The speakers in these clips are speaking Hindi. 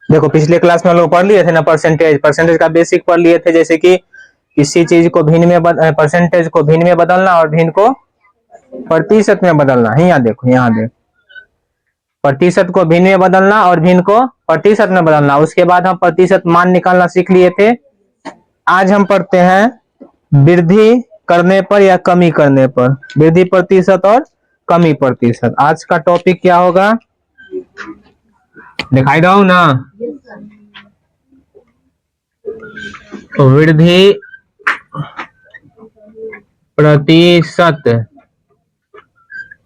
देखो पिछले क्लास में हम लोग पढ़ लिए थे ना, परसेंटेज का बेसिक पढ़ लिए थे, जैसे कि किसी चीज को भिन्न में परसेंटेज को भिन्न में बदलना और भिन्न को प्रतिशत में बदलना। यहाँ देखो, यहाँ देखो, प्रतिशत को भिन्न में बदलना और भिन्न को प्रतिशत में बदलना। उसके बाद हम प्रतिशत मान निकालना सीख लिए थे। आज हम पढ़ते हैं वृद्धि करने पर या कमी करने पर, वृद्धि प्रतिशत और कमी प्रतिशत। आज का टॉपिक क्या होगा, दिखाई दो ना। वृद्धि प्रतिशत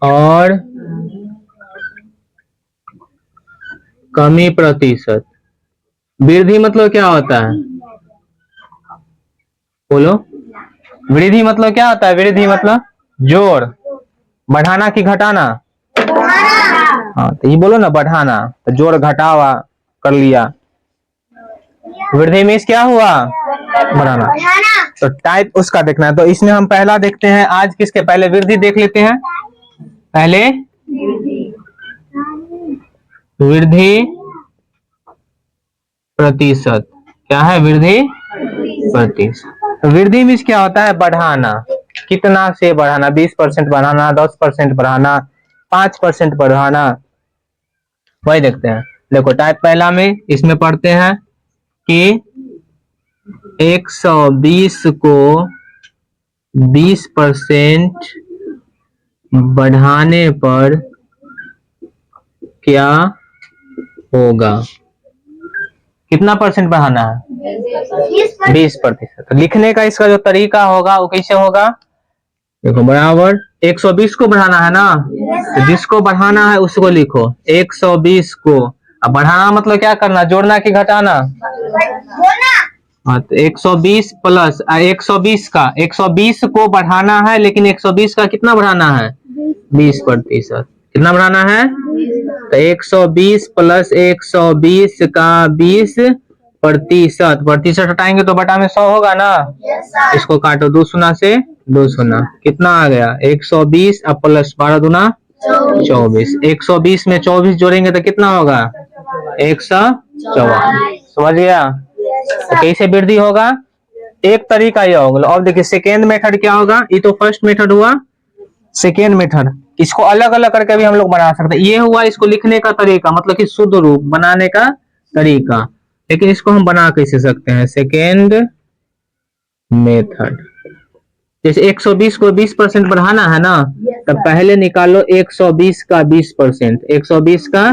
और कमी प्रतिशत। वृद्धि मतलब क्या होता है, बोलो। वृद्धि मतलब क्या होता है, वृद्धि मतलब जोड़, बढ़ाना कि घटाना। हाँ तो ये बोलो ना, बढ़ाना, तो जोड़ घटावा कर लिया। वृद्धि में क्या हुआ, बढ़ाना। तो टाइप उसका देखना है। तो इसमें हम पहला देखते हैं आज, किसके पहले वृद्धि देख लेते हैं। पहले वृद्धि प्रतिशत, क्या है, वृद्धि प्रतिशत। वृद्धि में क्या होता है, बढ़ाना, कितना से बढ़ाना, 20% बढ़ाना, 10% बढ़ाना, 5% बढ़ाना, वही देखते हैं। देखो टाइप पहला में इसमें पढ़ते हैं कि 120 को 20% बढ़ाने पर क्या होगा। कितना परसेंट बढ़ाना है, 20%। तो लिखने का इसका जो तरीका होगा वो कैसे होगा, देखो बराबर 120 को बढ़ाना है ना, तो जिसको बढ़ाना है उसको लिखो 120 को। अब बढ़ाना मतलब क्या करना, जोड़ना कि घटाना। हाँ तो 120 प्लस 120 को बढ़ाना है, लेकिन 120 का कितना बढ़ाना है, 20%। कितना बढ़ाना है, तो 120 प्लस 120 का 20%। प्रतिशत हटाएंगे तो बटा में 100 होगा ना। इसको काटो, 2 शून्य से 2 शून्य, कितना आ गया 120 अब प्लस 12 दूना 24। 120 में 24 जोड़ेंगे तो कितना होगा 144। समझ गया। तो कैसे वृद्धि होगा, एक तरीका यह होगा। अब देखिए सेकेंड मेथड क्या होगा, ये तो फर्स्ट मेथड हुआ। सेकेंड मेथड, इसको अलग अलग करके भी हम लोग बना सकते हैं। ये हुआ इसको लिखने का तरीका, मतलब कि शुद्ध रूप बनाने का तरीका। लेकिन इसको हम बना कैसे सकते हैं, सेकेंड मेथड। जैसे 120 को 20% बढ़ाना है ना, तो पहले निकालो 120 का 20%। 120 का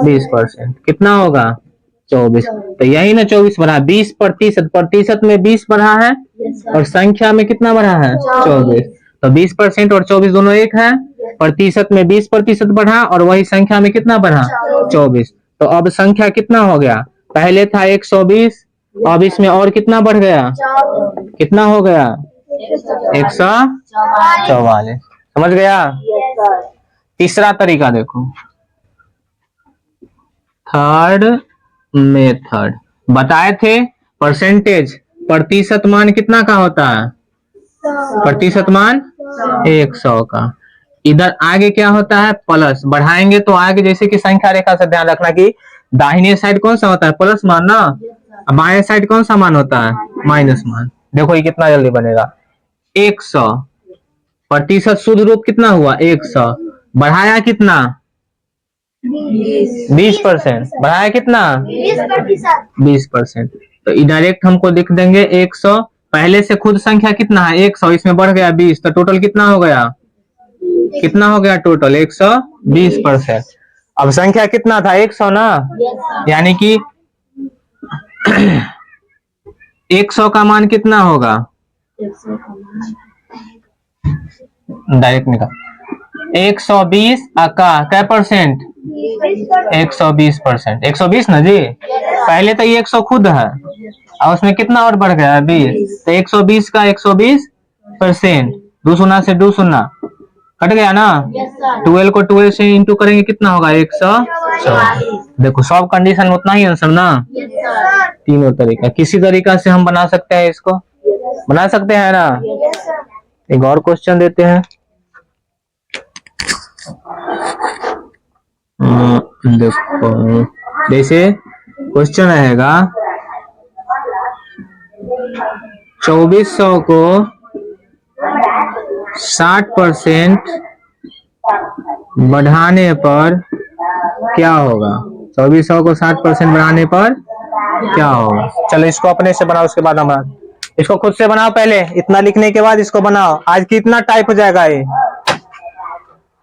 20% कितना होगा 24। तो यही ना 24 बढ़ा, 20%। प्रतिशत में 20 बढ़ा है और संख्या में कितना बढ़ा है 24। तो 20% और 24 दोनों एक है। प्रतिशत में 20% बढ़ा और वही संख्या में कितना बढ़ा 24। तो अब संख्या कितना हो गया, पहले था 120, अब इसमें और कितना बढ़ गया, कितना हो गया 144। समझ गया। तीसरा तरीका देखो, थर्ड मेथड। बताए थे परसेंटेज, प्रतिशत मान कितना का होता है, प्रतिशत मान 100 का। इधर आगे क्या होता है, प्लस। बढ़ाएंगे तो आगे जैसे कि संख्या रेखा से ध्यान रखना कि दाहिने साइड कौन सा होता है, प्लस मान ना, बाएं साइड कौन सा मान होता है, माइनस मान। देखो ये कितना जल्दी बनेगा, 100 प्रतिशत शुद्ध रूप कितना हुआ 100, बढ़ाया कितना 20%, बढ़ाया कितना 20%। तो डायरेक्ट हमको लिख देंगे 100, पहले से खुद संख्या कितना है 100, इसमें बढ़ गया 20, तो टोटल कितना हो गया, कितना हो गया टोटल 120%। अब संख्या कितना था 100 ना, यानी कि 100 का मान कितना होगा, डायरेक्ट निकाल 120 का क्या परसेंट 120%। 120 ना जी, पहले तो ये 100 खुद है और उसमें कितना और बढ़ गया 20, तो 120 का 120%। 2 शून्य से 2 शून्य कट गया ना। 12 को 12 से इंटू करेंगे कितना होगा 144। देखो सब कंडीशन में उतना ही आंसर ना। तीनों तरीका, किसी तरीका से हम बना सकते हैं, इसको बना सकते हैं ना। एक और क्वेश्चन देते हैं, देखो जैसे क्वेश्चन रहेगा 2400 को 60% बढ़ाने पर क्या होगा। 2400 को 60% बढ़ाने पर क्या होगा। चलो इसको अपने से बनाओ, उसके बाद हम इसको खुद से बनाओ। पहले इतना लिखने के बाद इसको बनाओ। आज कितना टाइप हो जाएगा ये,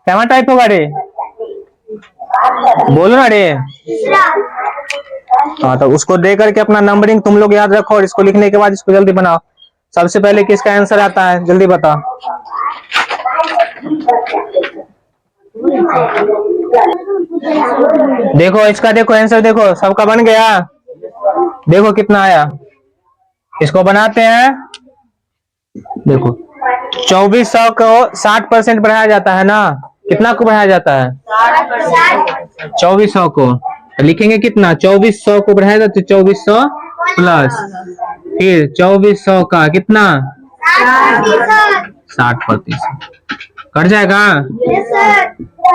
क्या टाइप होगा रे, बोलो ना रे। हाँ तो उसको दे करके अपना नंबरिंग तुम लोग याद रखो और इसको लिखने के बाद इसको जल्दी बनाओ। सबसे पहले किसका आंसर आता है जल्दी बताओ। देखो इसका, देखो आंसर, देखो सबका बन गया। देखो कितना आया, इसको बनाते हैं। देखो 2400 को 60% बढ़ाया जाता है ना, कितना को बढ़ाया जाता है 2400 को। लिखेंगे कितना, 2400 को बढ़ाया जाता है 2400 प्लस फिर 2400 का कितना 60%। कट जाएगा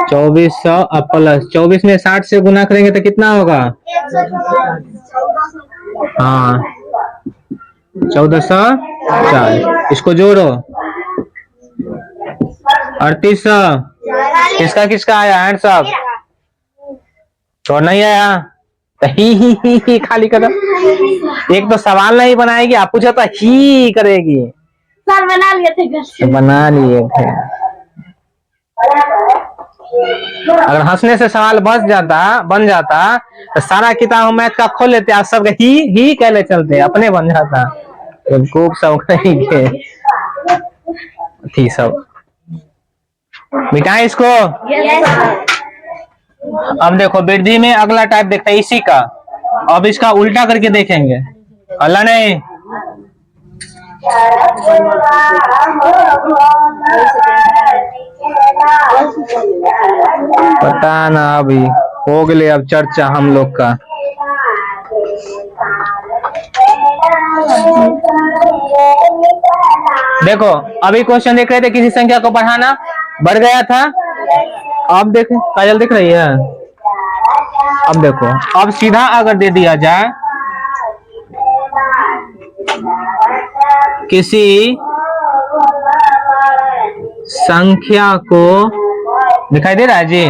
2400 अब प्लस 24 में 60 से गुना करेंगे तो कितना होगा। हाँ 1404, इसको जोड़ो 3800। किसका किसका आया हैंड सब, तो नहीं आया तो ही खाली कर। एक तो सवाल नहीं बनाएगी, आप पूछा तो ही करेगी। सर बना लिए थे घर से, बना लिए थे। अगर हंसने से सवाल बन जाता तो सारा किताब मैथ का खोल लेते, आप सब ही कहले चलते, अपने बन जाता। खूब सब कहेंगे थी सब। मिटाए इसको। अब देखो वृद्धि में अगला टाइप देखते हैं इसी का। अब इसका उल्टा करके देखेंगे, अल्लाह नहीं। पता ना, अभी हो गए अब चर्चा हम लोग का। देखो अभी क्वेश्चन देख रहे थे, किसी संख्या को बढ़ाना, बढ़ गया था। अब देखें, काजल दिख रही है। अब देखो, अब सीधा अगर दे दिया जाए किसी संख्या को, दिखाई दे रहा है जी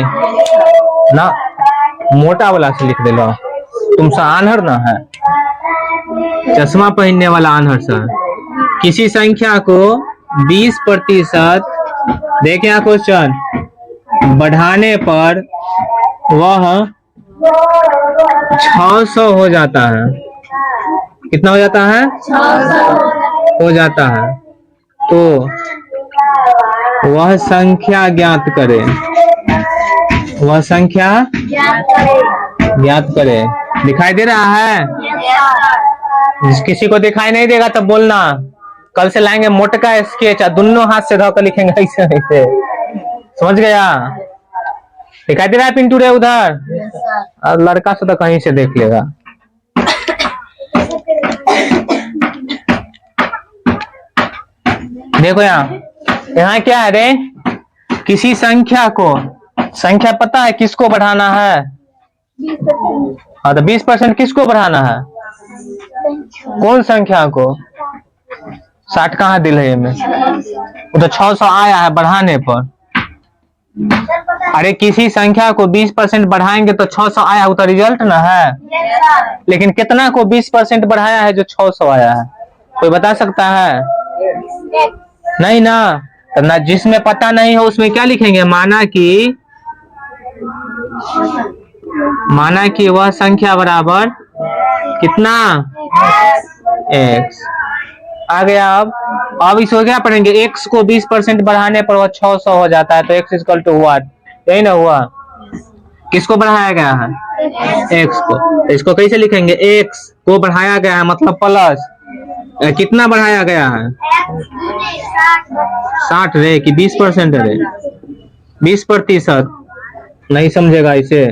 ना, मोटा वाला से लिख दे लो। तुम सा आन्हर ना है, चश्मा पहनने वाला आन्हर सा। किसी संख्या को 20% देखें यहाँ क्वेश्चन, बढ़ाने पर वह 600 हो जाता है। कितना हो जाता है 600 हो जाता है। तो वह संख्या ज्ञात करे, वह संख्या ज्ञात करे। दिखाई दे रहा है। किसी को दिखाई नहीं देगा तब बोलना, कल से लाएंगे मोटका स्केच, दोनों हाथ से धोकर लिखेंगे ऐसे ऐसे। समझ गया। दिखाई दे रहा है पिंटू रे उधर। और लड़का से तो कहीं से देख लेगा। देखो यहाँ क्या है रे, किसी संख्या को, संख्या पता है किसको बढ़ाना है। हाँ तो 20% किसको बढ़ाना है, कौन संख्या को। 60 कहाँ दिल है में, वो तो 600 आया है बढ़ाने पर। अरे किसी संख्या को 20% बढ़ाएंगे तो 600 आया, वो तो रिजल्ट ना है। लेकिन कितना को 20% बढ़ाया है जो 600 आया है, कोई बता सकता है। नहीं ना, तो ना जिसमें पता नहीं हो उसमें क्या लिखेंगे, माना कि वह संख्या बराबर कितना x आ गया। अब इसको क्या पढ़ेंगे, x को 20% बढ़ाने पर वह 600 हो जाता है, तो x इक्वल टू व्हाट, यही ना हुआ। किसको बढ़ाया गया है, x को। तो इसको कैसे लिखेंगे, x को बढ़ाया गया है मतलब प्लस, कितना बढ़ाया गया है 60 रे कि 20% रे, 20%। नहीं समझेगा इसे,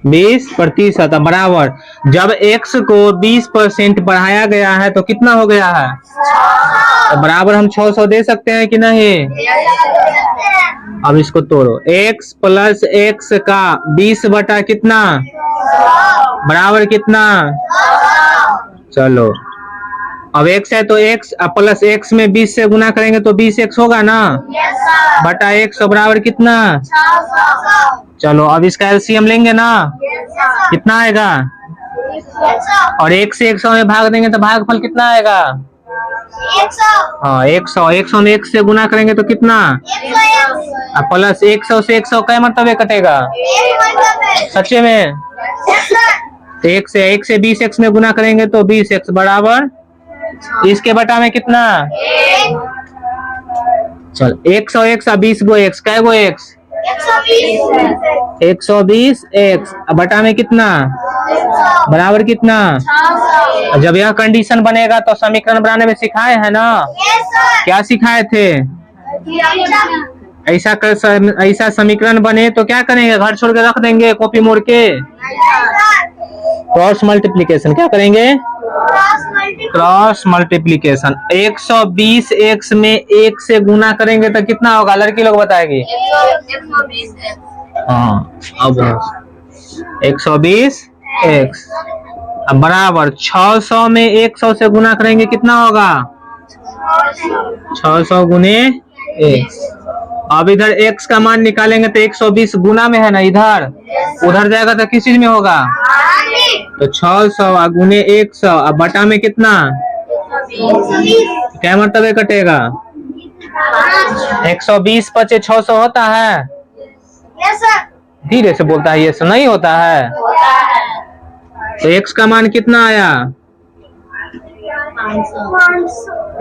20% बराबर। जब x को 20% बढ़ाया गया है तो कितना हो गया है, तो बराबर हम 600 दे सकते हैं कि नहीं। अब इसको तोड़ो, x प्लस x का 20 बटा कितना बराबर कितना? चलो अब x है तो x प्लस x में 20 से गुना करेंगे तो 20x होगा ना, बटा 100 बराबर कितना? चलो अब इसका एलसीएम लेंगे ना, कितना आएगा? और 1 से 100 में भाग देंगे तो भागफल कितना आएगा? हाँ 100, 100 में 1 से गुना करेंगे तो कितना? प्लस 100 से 100 कै मरतबे कटेगा? सच्चे में? तो 1 से 20x में गुना करेंगे तो 20x बराबर इसके बटा में कितना? चल 101 20 गो x, कै गो x? 120x बटा में कितना? बराबर कितना? जब यह कंडीशन बनेगा तो समीकरण बनाने में सिखाए हैं ना, क्या सिखाए थे? ऐसा समीकरण बने तो क्या करेंगे? घर छोड़ के रख देंगे कॉपी मोड़ के? Cross multiplication. क्या करेंगे? Cross multiplication. 120x में 1 से गुना करेंगे तो कितना होगा? लड़की लोग बताएगी। हाँ अब 120x अब बराबर 600 में 100 से गुना करेंगे कितना होगा? 600 गुने 1। अब इधर x का मान निकालेंगे तो 120 गुना में है ना, इधर उधर जाएगा तो किस चीज में होगा? तो 600 गुने 100 अब बटा में कितना? क्या मरतबे कटेगा? 120 पचे 600 होता है? धीरे से बोलता है, ये नहीं होता है। तो x का मान कितना आया?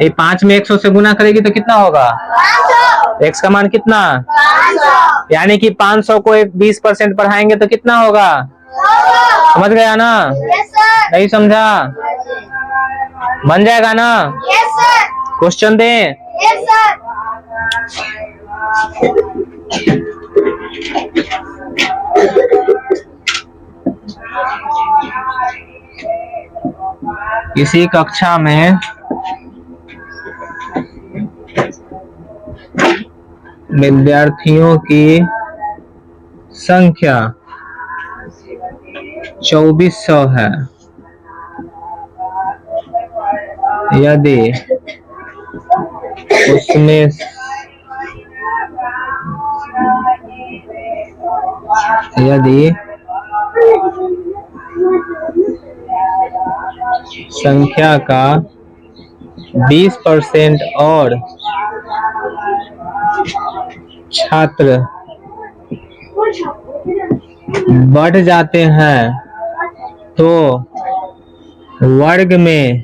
ये 5 में 100 से गुना करेगी तो कितना होगा? x का मान कितना? यानी कि 500 को 20% बढ़ाएंगे तो कितना होगा? समझ गया ना? नहीं समझा? बन जाएगा ना? क्वेश्चन दे। इसी कक्षा में विद्यार्थियों की संख्या 2400 है। यदि उसमें संख्या का 20% और छात्र बढ़ जाते हैं तो वर्ग में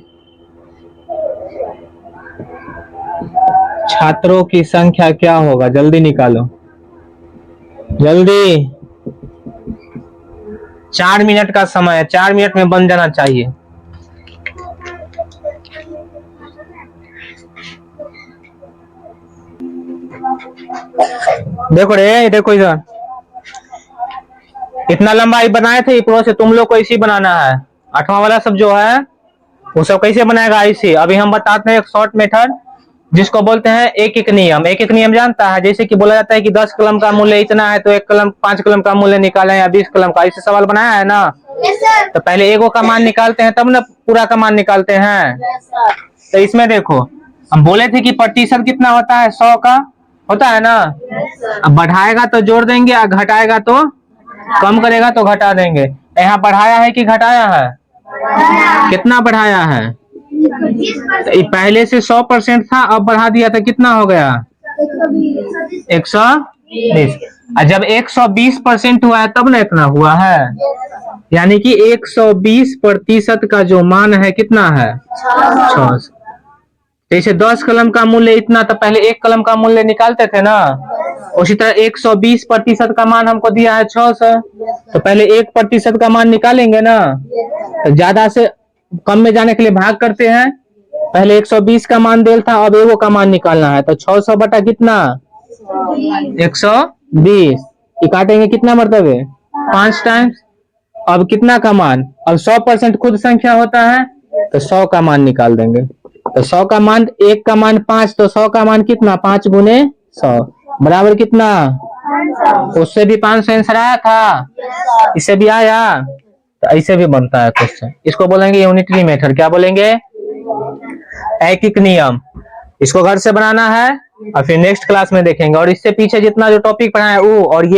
छात्रों की संख्या क्या होगा? जल्दी निकालो, जल्दी। 4 मिनट का समय है, 4 मिनट में बन जाना चाहिए। देखो रे, देखो इधर इतना लंबाई बनाए थे प्रो से, तुम लोग को इसी बनाना है। 8वां वाला सब जो है वो सब कैसे बनाएगा इसी। अभी हम बताते हैं एक शॉर्ट मेथड जिसको बोलते हैं एक एक नियम। एक एक नियम जानता है? जैसे कि बोला जाता है कि 10 कलम का मूल्य इतना है तो 1 कलम 5 कलम का मूल्य निकालें या 20 कलम का, ऐसे सवाल बनाया है ना। तो पहले एगो का मान निकालते हैं तब ना पूरा का मान निकालते हैं। तो इसमें देखो हम बोले थे कि प्रतिशत कितना होता है? 100 का होता है ना। अब बढ़ाएगा तो जोड़ देंगे और घटाएगा तो कम करेगा तो घटा देंगे। यहाँ बढ़ाया है कि घटाया है? कितना बढ़ाया है? तो पहले से 100% था, अब बढ़ा दिया तो कितना हो गया? 120। जब 120% हुआ है तब ना इतना हुआ है, यानी कि 120% का जो मान है कितना है? 600। जैसे 10 कलम का मूल्य इतना, तो पहले 1 कलम का मूल्य निकालते थे ना। उसी तरह 120% का मान हमको दिया है 600, तो पहले 1% का मान निकालेंगे ना। तो ज्यादा से कम में जाने के लिए भाग करते हैं। पहले 120 का मान देल था, अब एगो का मान निकालना है। तो 600 बटा कितना? 120। काटेंगे कितना मरतबे? 5 टाइम्स। अब कितना का मान? अब 100% खुद संख्या होता है तो 100 का मान निकाल देंगे। तो 100 का मान, 1 का मान 5, तो 100 का मान कितना? 5 गुने 100 बराबर कितना? उससे भी 500 आंसर आया था, इससे भी आया। तो ऐसे भी बनता है क्वेश्चन, इसको बोलेंगे यूनिटरी मेथड। क्या बोलेंगे? ऐकिक नियम। इसको घर से बनाना है और फिर नेक्स्ट क्लास में देखेंगे। और इससे पीछे जितना जो टॉपिक पढ़ा है वो और ये